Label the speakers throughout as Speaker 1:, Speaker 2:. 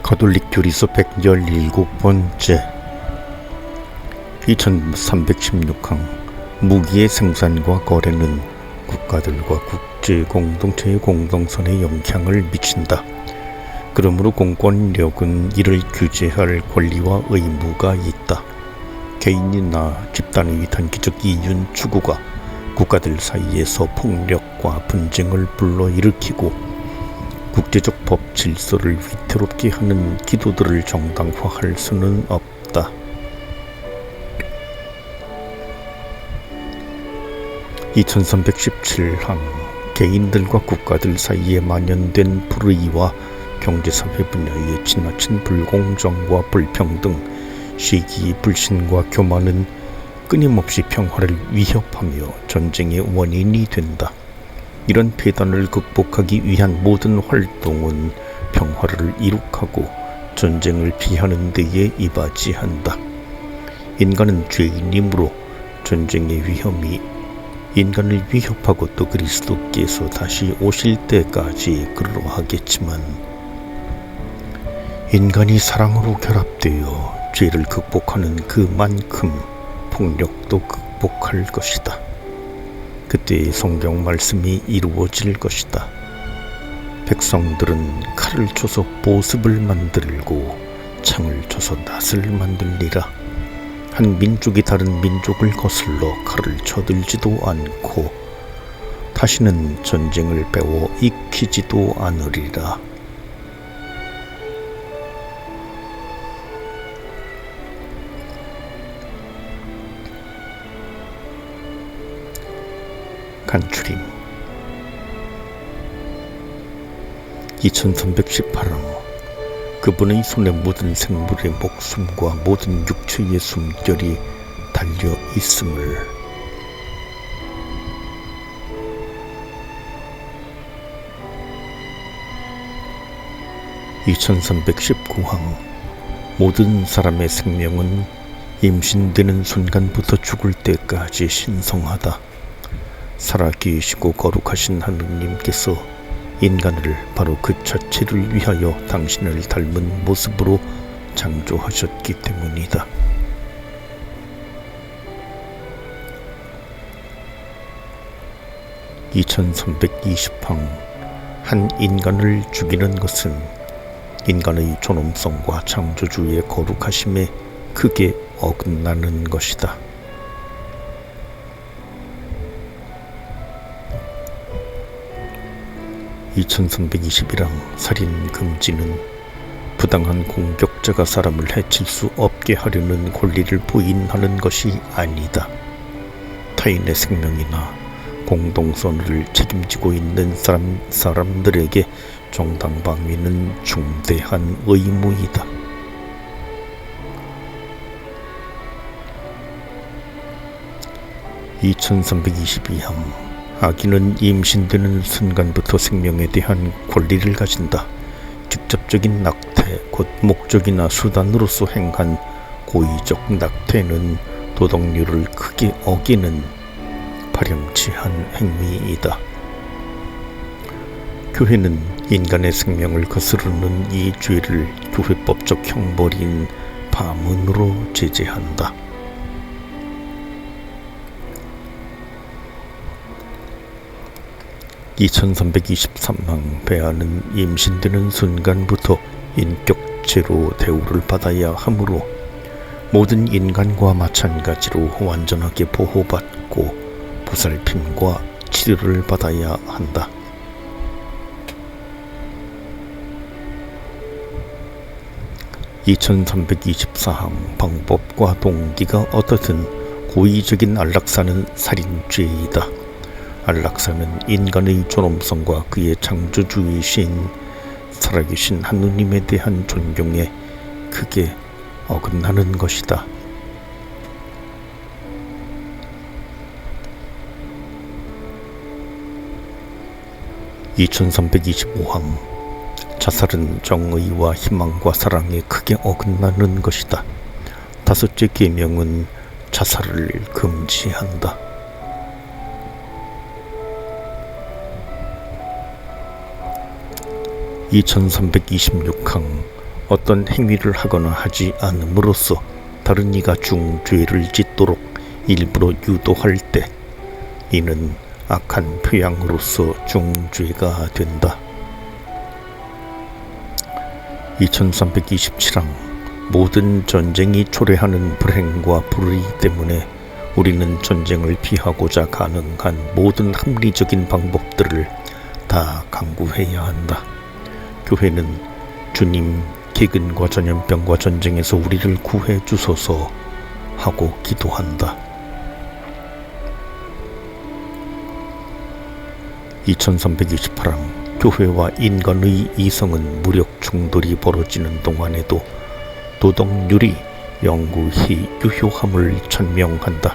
Speaker 1: 가톨릭 교리서 117번째 2316항 무기의 생산과 거래는 국가들과 국제 공동체의 공동선에 영향을 미친다. 그러므로 공권력은 이를 규제할 권리와 의무가 있다. 개인이나 집단의 단기적 이윤 추구가 국가들 사이에서 폭력과 분쟁을 불러일으키고 국제적 법 질서를 위태롭게 하는 기도들을 정당화할 수는 없다. (2317항) 개인들과 국가들 사이에 만연된 불의와 경제사회 분야의 지나친 불공정과 불평등, 시기, 불신과 교만은 끊임없이 평화를 위협하며 전쟁의 원인이 된다. 이런 폐단을 극복하기 위한 모든 활동은 평화를 이룩하고 전쟁을 피하는 데에 이바지한다. 인간은 죄인이므로 전쟁의 위험이 인간을 위협하고 또 그리스도께서 다시 오실 때까지 그러하겠지만 인간이 사랑으로 결합되어 죄를 극복하는 그만큼 폭력도 극복할 것이다. 그때 성경 말씀이 이루어질 것이다. 백성들은 칼을 쳐서 보습을 만들고 창을 쳐서 낫을 만들리라. 한 민족이 다른 민족을 거슬러 칼을 쳐들지도 않고 다시는 전쟁을 배워 익히지도 않으리라. 간추림 2318항 그분의 손에 모든 생물의 목숨과 모든 육체의 숨결이 달려 있음을. 2319항 모든 사람의 생명은 임신되는 순간부터 죽을 때까지 신성하다. 살아계시고 거룩하신 하느님께서 인간을 바로 그 자체를 위하여 당신을 닮은 모습으로 창조하셨기 때문이다. (2320항) 한 인간을 죽이는 것은 인간의 존엄성과 창조주의 거룩하심에 크게 어긋나는 것이다. (2321항) 살인 금지는 부당한 공격자가 사람을 해칠 수 없게 하려는 권리를 부인하는 것이 아니다. 타인의 생명이나 공동선을 책임지고 있는 사람들에게 정당방위는 중대한 의무이다. (2322항) 아기는 임신되는 순간부터 생명에 대한 권리를 가진다. 직접적인 낙태, 곧 목적이나 수단으로서 행한 고의적 낙태는 도덕률을 크게 어기는 파렴치한 행위이다. 교회는 인간의 생명을 거스르는 이 죄를 교회법적 형벌인 파문으로 제재한다. (2323항) 배아는 임신되는 순간부터 인격체로 대우를 받아야 하므로 모든 인간과 마찬가지로 완전하게 보호받고 보살핌과 치료를 받아야 한다. (2324항) 방법과 동기가 어떻든 고의적인 안락사는 살인죄이다. 안락사는 인간의 존엄성과 그의 창조주이신 살아계신 하느님에 대한 존경에 크게 어긋나는 것이다. (2325항) 자살은 정의와 희망과 사랑에 크게 어긋나는 것이다. 다섯째 계명은 자살을 금지한다. (2326항) 어떤 행위를 하거나 하지 않음으로써 다른 이가 중죄를 짓도록 일부러 유도할 때 이는 악한 표양으로서 중죄가 된다. 2327항 모든 전쟁이 초래하는 불행과 불의 때문에 우리는 전쟁을 피하고자 가능한 모든 합리적인 방법들을 다 강구해야 한다. 교회는 주님 기근과 전염병과 전쟁에서 우리를 구해 주소서 하고 기도한다. 2328항 교회와 인간의 이성은 무력 충돌이 벌어지는 동안에도 도덕률이 영구히 유효함을 천명한다.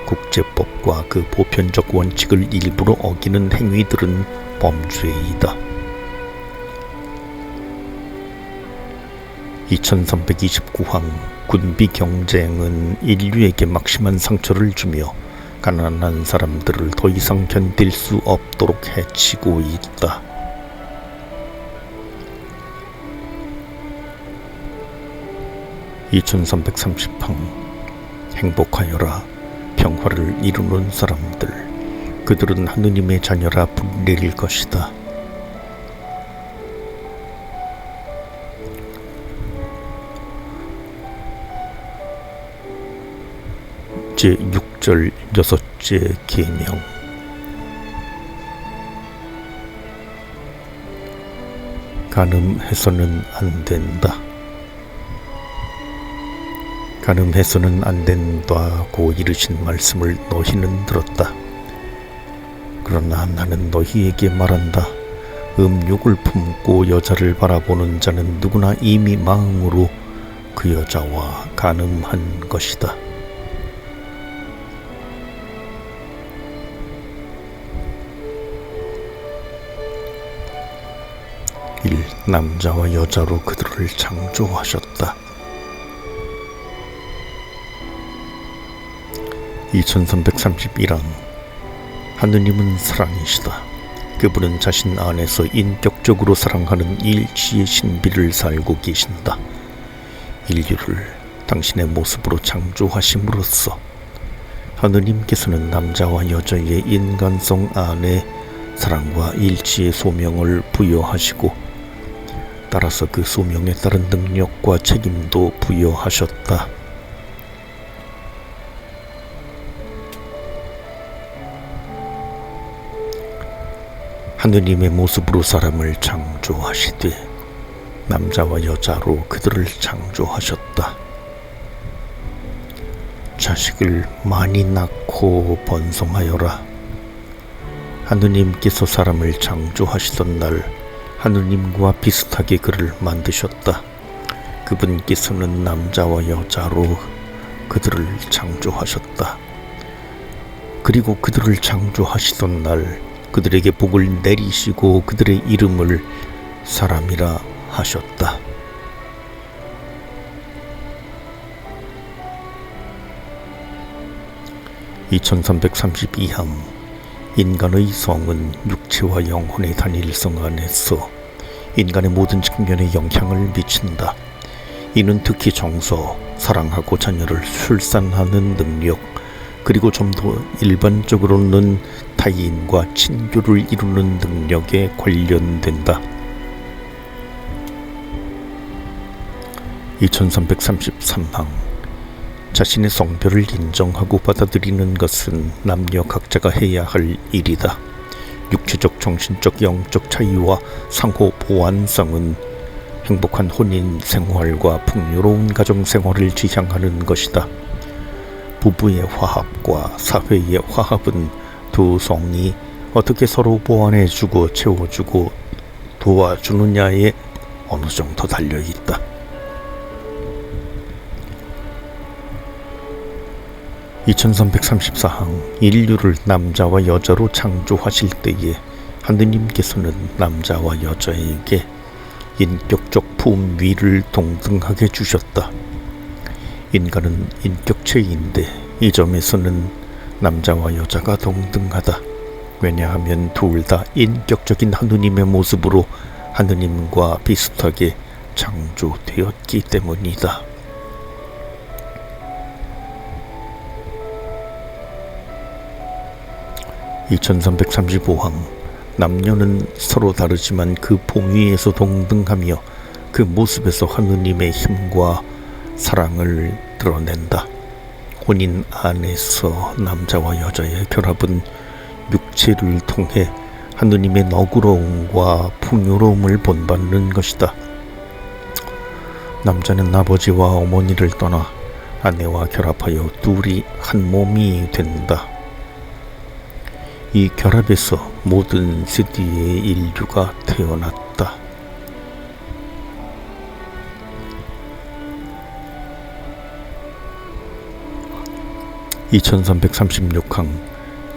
Speaker 1: 국제법과 그 보편적 원칙을 일부러 어기는 행위들은 범죄이다. 2329항 군비 경쟁은 인류에게 막심한 상처를 주며 가난한 사람들을 더 이상 견딜 수 없도록 해치고 있다. 2330항 행복하여라 평화를 이루는 사람들 그들은 하느님의 자녀라 불릴 것이다. 제6절 여섯째 계명 간음해서는 안 된다. 간음해서는 안 된다고 이르신 말씀을 너희는 들었다. 그러나 나는 너희에게 말한다. 음욕을 품고 여자를 바라보는 자는 누구나 이미 마음으로 그 여자와 간음한 것이다. 1. 남자와 여자로 그들을 창조하셨다. 2331항 하느님은 사랑이시다. 그분은 자신 안에서 인격적으로 사랑하는 일치의 신비를 살고 계신다. 인류를 당신의 모습으로 창조하심으로써 하느님께서는 남자와 여자의 인간성 안에 사랑과 일치의 소명을 부여하시고 따라서 그 소명에 따른 능력과 책임도 부여하셨다. 하느님의 모습으로 사람을 창조하시되 남자와 여자로 그들을 창조하셨다. 자식을 많이 낳고 번성하여라. 하느님께서 사람을 창조하시던 날 하느님과 비슷하게 그를 만드셨다. 그분께서는 남자와 여자로 그들을 창조하셨다. 그리고 그들을 창조하시던 날 그들에게 복을 내리시고 그들의 이름을 사람이라 하셨다. (2332항) 인간의 성은 육체와 영혼의 단일성 안에서 인간의 모든 측면에 영향을 미친다. 이는 특히 정서, 사랑하고 자녀를 출산하는 능력, 그리고 좀 더 일반적으로는 타인과 친교를 이루는 능력에 관련된다. 2333항 자신의 성별을 인정하고 받아들이는 것은 남녀 각자가 해야 할 일이다. 육체적, 정신적, 영적 차이와 상호 보완성은 행복한 혼인 생활과 풍요로운 가정 생활을 지향하는 것이다. 부부의 화합과 사회의 화합은 두 성이 어떻게 서로 보완해주고 채워주고 도와주느냐에 어느 정도 달려있다. 2334항 인류를 남자와 여자로 창조하실 때에 하느님께서는 남자와 여자에게 인격적 품위를 동등하게 주셨다. 인간은 인격체인데 이 점에서는 남자와 여자가 동등하다. 왜냐하면 둘 다 인격적인 하느님의 모습으로 하느님과 비슷하게 창조되었기 때문이다. (2335항) 남녀는 서로 다르지만 그 봉위에서 동등하며 그 모습에서 하느님의 힘과 사랑을 드러낸다. 혼인 안에서 남자와 여자의 결합은 육체를 통해 하느님의 너그러움과 풍요로움을 본받는 것이다. 남자는 아버지와 어머니를 떠나 아내와 결합하여 둘이 한 몸이 된다. 이 결합에서 모든 세대의 인류가 태어났다. (2336항)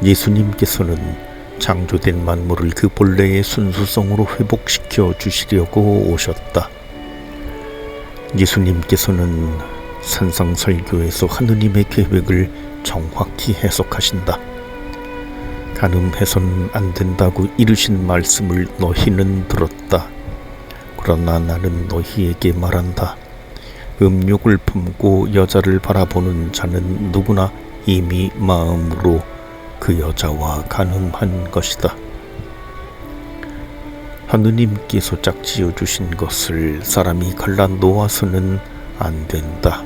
Speaker 1: 예수님께서는 창조된 만물을 그 본래의 순수성으로 회복시켜 주시려고 오셨다. 예수님께서는 산상설교에서 하느님의 계획을 정확히 해석하신다. 간음해서는 안 된다고 이르신 말씀을 너희는 들었다. 그러나 나는 너희에게 말한다. 음욕을 품고 여자를 바라보는 자는 누구나 이미 마음으로 그 여자와 간음한 것이다. 하느님께서 짝지어 주신 것을 사람이 갈라 놓아서는 안 된다.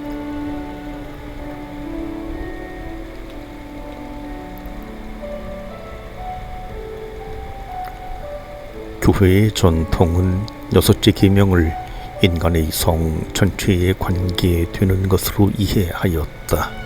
Speaker 1: 교회의 전통은 6째 계명을 인간의 성 전체의 관계에 되는 것으로 이해하였다.